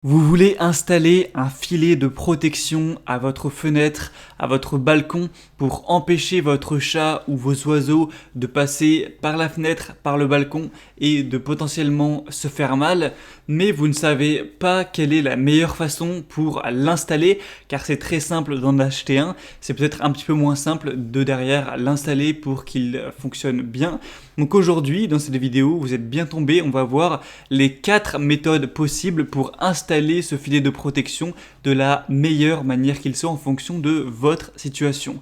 Vous voulez installer un filet de protection à votre fenêtre, à votre balcon pour empêcher votre chat ou vos oiseaux de passer par la fenêtre, par le balcon et de potentiellement se faire mal, mais vous ne savez pas quelle est la meilleure façon pour l'installer car c'est très simple d'en acheter un, c'est peut-être un petit peu moins simple de derrière l'installer pour qu'il fonctionne bien. Donc aujourd'hui, dans cette vidéo, vous êtes bien tombé, on va voir les 4 méthodes possibles pour installer ce filet de protection de la meilleure manière qu'il soit en fonction de votre situation.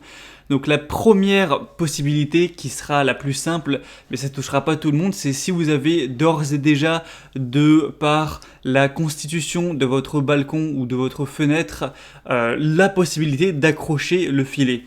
Donc la première possibilité qui sera la plus simple, mais ça ne touchera pas tout le monde, c'est si vous avez d'ores et déjà, de par la constitution de votre balcon ou de votre fenêtre, la possibilité d'accrocher le filet.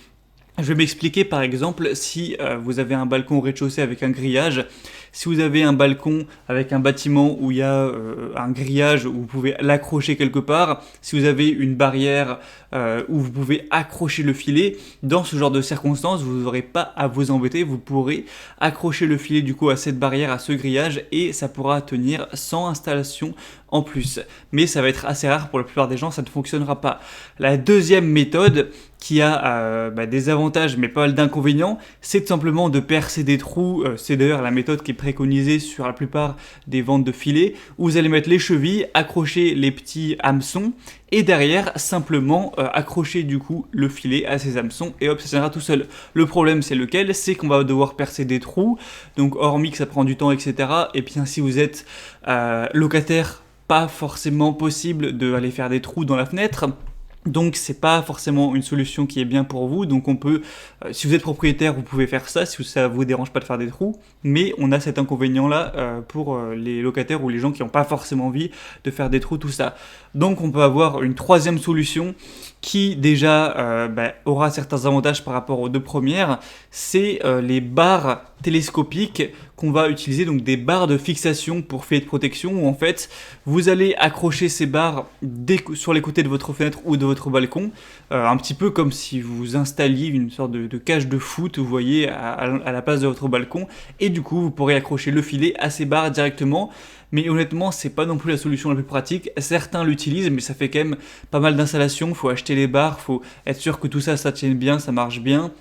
Je vais m'expliquer par exemple si vous avez un balcon au rez-de-chaussée avec un grillage, si vous avez un balcon avec un bâtiment où il y a un grillage où vous pouvez l'accrocher quelque part, si vous avez une barrière où vous pouvez accrocher le filet, dans ce genre de circonstances, vous n'aurez pas à vous embêter, vous pourrez accrocher le filet du coup à cette barrière, à ce grillage et ça pourra tenir sans installation en plus. Mais ça va être assez rare pour la plupart des gens, ça ne fonctionnera pas. La deuxième méthode qui a des avantages mais pas mal d'inconvénients, c'est tout simplement de percer des trous. C'est d'ailleurs la méthode qui est préconisée sur la plupart des ventes de filets, où vous allez mettre les chevilles, accrocher les petits hameçons et derrière simplement accrocher du coup le filet à ces hameçons et hop, ça tiendra tout seul. Le problème c'est lequel? C'est qu'on va devoir percer des trous, donc hormis que ça prend du temps, etc. Et bien si vous êtes locataire, pas forcément possible d'aller faire des trous dans la fenêtre. Donc c'est pas forcément une solution qui est bien pour vous, donc on peut, si vous êtes propriétaire, vous pouvez faire ça, si ça vous dérange pas de faire des trous, mais on a cet inconvénient là pour les locataires ou les gens qui n'ont pas forcément envie de faire des trous, tout ça. Donc on peut avoir une troisième solution qui déjà aura certains avantages par rapport aux deux premières, c'est les barres télescopiques qu'on va utiliser, donc des barres de fixation pour filet de protection où en fait vous allez accrocher ces barres sur les côtés de votre fenêtre ou de votre balcon, un petit peu comme si vous installiez une sorte de cage de foot, vous voyez, à la place de votre balcon, et du coup vous pourrez accrocher le filet à ces barres directement. Mais honnêtement, c'est pas non plus la solution la plus pratique. Certains l'utilisent, mais ça fait quand même pas mal d'installations. Faut acheter les barres, faut être sûr que tout ça, ça tienne bien, ça marche bien.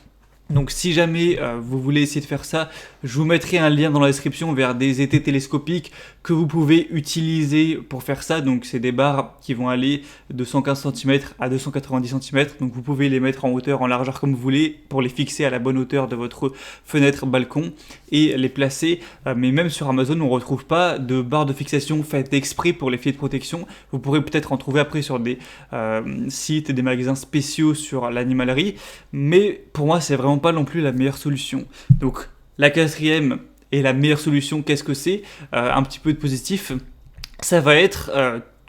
Donc si jamais vous voulez essayer de faire ça, je vous mettrai un lien dans la description vers des étais télescopiques que vous pouvez utiliser pour faire ça. Donc c'est des barres qui vont aller de 115 cm à 290 cm. Donc vous pouvez les mettre en hauteur, en largeur comme vous voulez pour les fixer à la bonne hauteur de votre fenêtre, balcon et les placer. Mais même sur Amazon, on ne retrouve pas de barres de fixation faites exprès pour les filets de protection. Vous pourrez peut-être en trouver après sur des sites et des magasins spéciaux sur l'animalerie. Mais pour moi, c'est vraiment pas non plus la meilleure solution. Donc la quatrième et la meilleure solution, qu'est-ce que c'est? Un petit peu de positif, ça va être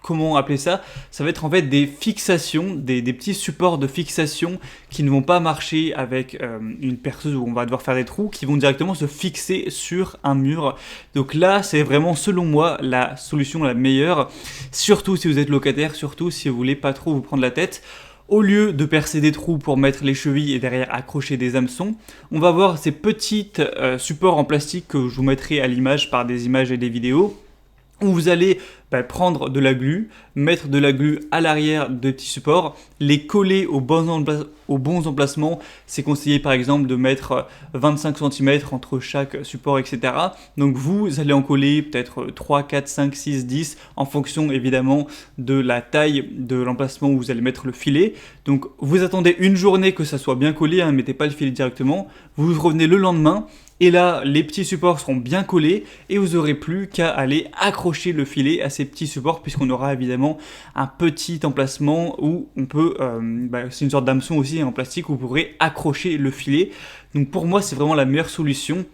comment appeler ça? Ça va être en fait des fixations, des petits supports de fixation qui ne vont pas marcher avec une perceuse où on va devoir faire des trous, qui vont directement se fixer sur un mur. Donc là, c'est vraiment selon moi la solution la meilleure, surtout si vous êtes locataire, surtout si vous voulez pas trop vous prendre la tête. Au lieu de percer des trous pour mettre les chevilles et derrière accrocher des hameçons, on va voir ces petits supports en plastique que je vous mettrai à l'image par des images et des vidéos, où vous allez prendre de la glu, mettre de la glu à l'arrière de petits supports, les coller aux bons emplacements. C'est conseillé par exemple de mettre 25 cm entre chaque support, etc. Donc vous allez en coller peut-être 3, 4, 5, 6, 10 en fonction évidemment de la taille de l'emplacement où vous allez mettre le filet. Donc vous attendez une journée que ça soit bien collé, ne mettez pas le filet directement, vous revenez le lendemain. Et là, les petits supports seront bien collés et vous n'aurez plus qu'à aller accrocher le filet à ces petits supports puisqu'on aura évidemment un petit emplacement où on peut, c'est une sorte d'hameçon aussi en plastique où vous pourrez accrocher le filet. Donc pour moi, c'est vraiment la meilleure solution.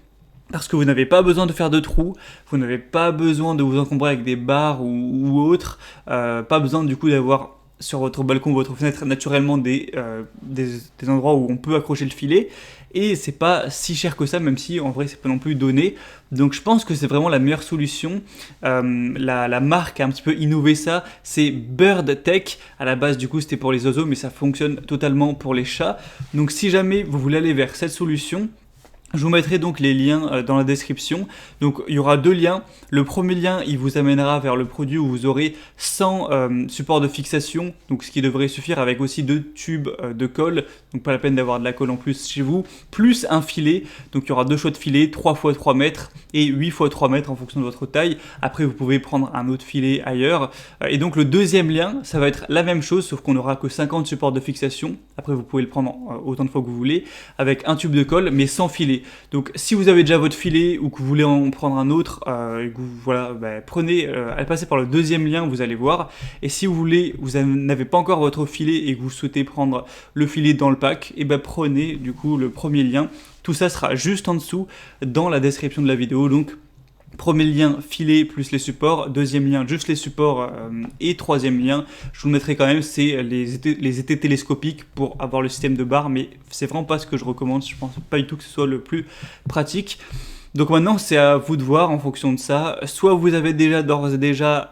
Parce que vous n'avez pas besoin de faire de trous, vous n'avez pas besoin de vous encombrer avec des barres ou autres, pas besoin du coup d'avoir sur votre balcon ou votre fenêtre naturellement des endroits où on peut accrocher le filet. Et c'est pas si cher que ça, même si en vrai c'est pas non plus donné. Donc je pense que c'est vraiment la meilleure solution. La marque a un petit peu innové ça, c'est Bird Tech. À la base du coup c'était pour les oiseaux, mais ça fonctionne totalement pour les chats. Donc si jamais vous voulez aller vers cette solution, Je vous mettrai donc les liens dans la description. Donc il y aura 2 liens. Le premier lien, il vous amènera vers le produit où vous aurez 100 supports de fixation, donc ce qui devrait suffire, avec aussi 2 tubes de colle, donc pas la peine d'avoir de la colle en plus chez vous, plus un filet. Donc il y aura 2 choix de filets, 3 x 3 mètres et 8 x 3 mètres en fonction de votre taille. Après vous pouvez prendre un autre filet ailleurs. Et donc le deuxième lien, ça va être la même chose, sauf qu'on n'aura que 50 supports de fixation. Après vous pouvez le prendre autant de fois que vous voulez, avec un tube de colle mais sans filet. Donc si vous avez déjà votre filet ou que vous voulez en prendre un autre, et que vous, voilà, prenez, allez passer par le deuxième lien, vous allez voir. Et si vous n'avez pas encore votre filet et que vous souhaitez prendre le filet dans le pack, et prenez du coup le premier lien. Tout ça sera juste en dessous dans la description de la vidéo. Donc premier lien, filet plus les supports. Deuxième lien, juste les supports. Et troisième lien, je vous le mettrai quand même, c'est les étés télescopiques pour avoir le système de barre. Mais c'est vraiment pas ce que je recommande. Je pense pas du tout que ce soit le plus pratique. Donc maintenant, c'est à vous de voir en fonction de ça. Soit vous avez d'ores et déjà,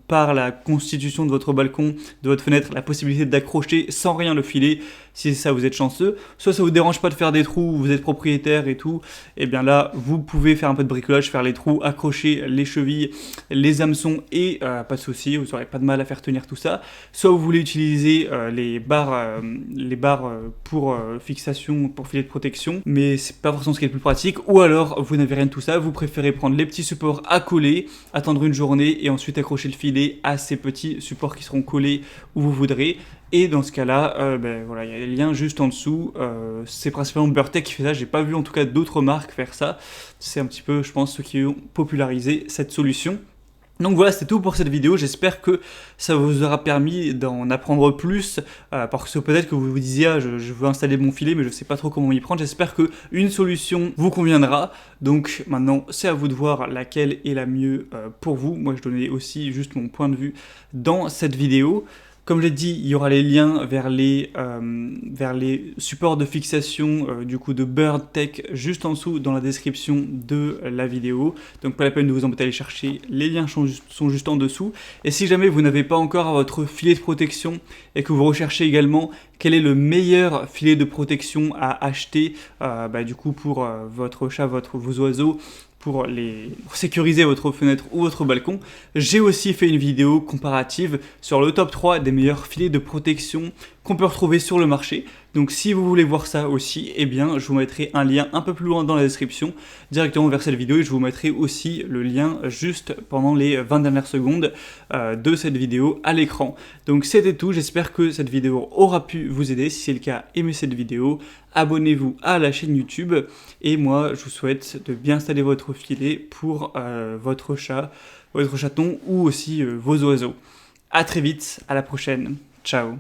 par la constitution de votre balcon, de votre fenêtre, la possibilité d'accrocher sans rien le filet, si c'est ça vous êtes chanceux, soit ça vous dérange pas de faire des trous, vous êtes propriétaire et tout, et bien là vous pouvez faire un peu de bricolage, faire les trous, accrocher les chevilles, les hameçons et pas de souci, vous n'aurez pas de mal à faire tenir tout ça. Soit vous voulez utiliser les barres pour fixation, pour filet de protection, mais c'est pas forcément ce qui est le plus pratique, ou alors vous n'avez rien de tout ça, vous préférez prendre les petits supports à coller, attendre une journée et ensuite accrocher le filet à ces petits supports qui seront collés où vous voudrez. Et dans ce cas-là, voilà, il y a les liens juste en dessous. C'est principalement Burtech qui fait ça. J'ai pas vu en tout cas d'autres marques faire ça. C'est un petit peu, je pense, ceux qui ont popularisé cette solution. Donc voilà, c'était tout pour cette vidéo. J'espère que ça vous aura permis d'en apprendre plus, parce que peut-être que vous vous disiez je veux installer mon filet mais je sais pas trop comment m'y prendre. J'espère que une solution vous conviendra. Donc maintenant c'est à vous de voir laquelle est la mieux pour vous. Moi je donnais aussi juste mon point de vue dans cette vidéo. Comme je l'ai dit, il y aura les liens vers les supports de fixation du coup de Burtech juste en dessous dans la description de la vidéo. Donc pas la peine de vous embêter à aller chercher, les liens sont juste en dessous. Et si jamais vous n'avez pas encore votre filet de protection et que vous recherchez également quel est le meilleur filet de protection à acheter du coup pour votre chat, vos oiseaux, pour sécuriser votre fenêtre ou votre balcon, j'ai aussi fait une vidéo comparative sur le top 3 des meilleurs filets de protection qu'on peut retrouver sur le marché. Donc si vous voulez voir ça aussi, eh bien je vous mettrai un lien un peu plus loin dans la description, directement vers cette vidéo, et je vous mettrai aussi le lien juste pendant les 20 dernières secondes de cette vidéo à l'écran. Donc c'était tout, j'espère que cette vidéo aura pu vous aider. Si c'est le cas, aimez cette vidéo, abonnez-vous à la chaîne YouTube, et moi je vous souhaite de bien installer votre filet pour votre chat, votre chaton ou aussi vos oiseaux. A très vite, à la prochaine, ciao.